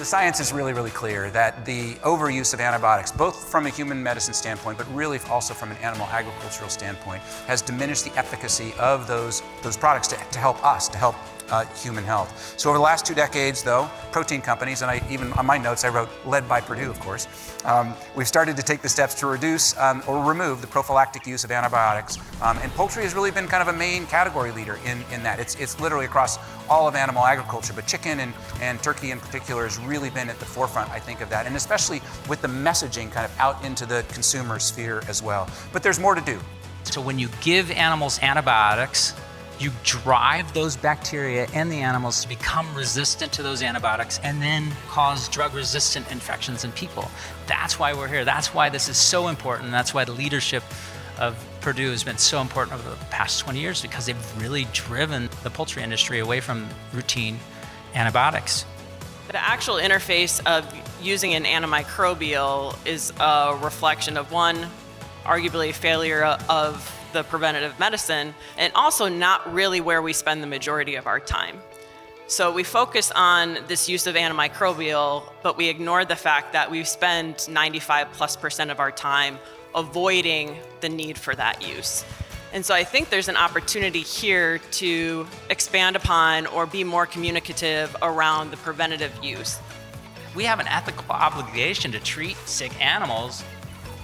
science is really, really clear that the overuse of antibiotics, both from a human medicine standpoint, but really also from an animal agricultural standpoint, has diminished the efficacy of those products to help us, to help human health. So over the last 2 decades, though, protein companies, and even on my notes I wrote, led by Purdue, of course, we've started to take the steps to reduce or remove the prophylactic use of antibiotics. And poultry has really been kind of a main category leader in that. It's literally across all of animal agriculture, but chicken and turkey in particular has really been at the forefront, I think, of that, and especially with the messaging kind of out into the consumer sphere as well. But there's more to do. So when you give animals antibiotics, you drive those bacteria in the animals to become resistant to those antibiotics and then cause drug-resistant infections in people. That's why we're here. That's why this is so important. That's why the leadership of Purdue has been so important over the past 20 years, because they've really driven the poultry industry away from routine antibiotics. The actual interface of using an antimicrobial is a reflection of, one, arguably failure of the preventative medicine, and also not really where we spend the majority of our time. So we focus on this use of antimicrobial, but we ignore the fact that we spend 95+% of our time avoiding the need for that use. And so I think there's an opportunity here to expand upon or be more communicative around the preventative use. We have an ethical obligation to treat sick animals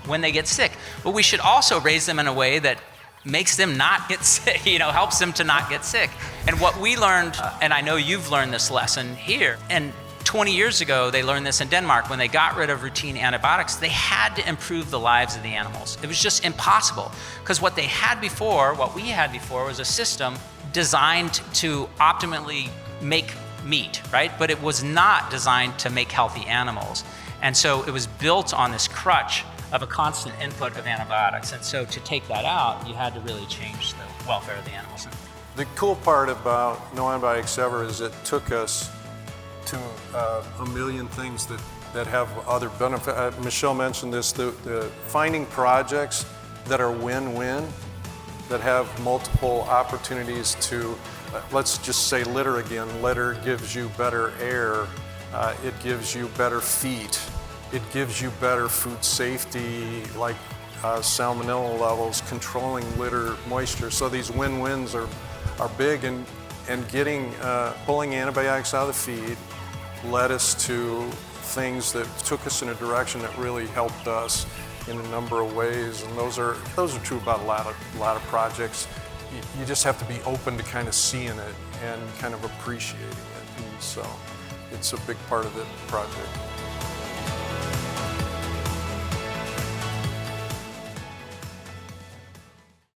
when they get sick, but we should also raise them in a way that makes them not get sick, helps them to not get sick. And what we learned, and I know you've learned this lesson here, and 20 years ago, they learned this in Denmark. When they got rid of routine antibiotics, they had to improve the lives of the animals. It was just impossible, because what we had before was a system designed to optimally make meat, right? But it was not designed to make healthy animals. And so it was built on this crutch of a constant input of antibiotics. And so to take that out, you had to really change the welfare of the animals. The cool part about No Antibiotics Ever is it took us to a million things that have other benefit. Michelle mentioned this, the finding projects that are win-win, that have multiple opportunities to, let's just say litter again. Litter gives you better air, it gives you better feed, it gives you better food safety, like salmonella levels, controlling litter moisture. So these win-wins are big, and pulling antibiotics out of the feed led us to things that took us in a direction that really helped us in a number of ways, and those are true about a lot of projects. You just have to be open to kind of seeing it and kind of appreciating it, and so it's a big part of the project.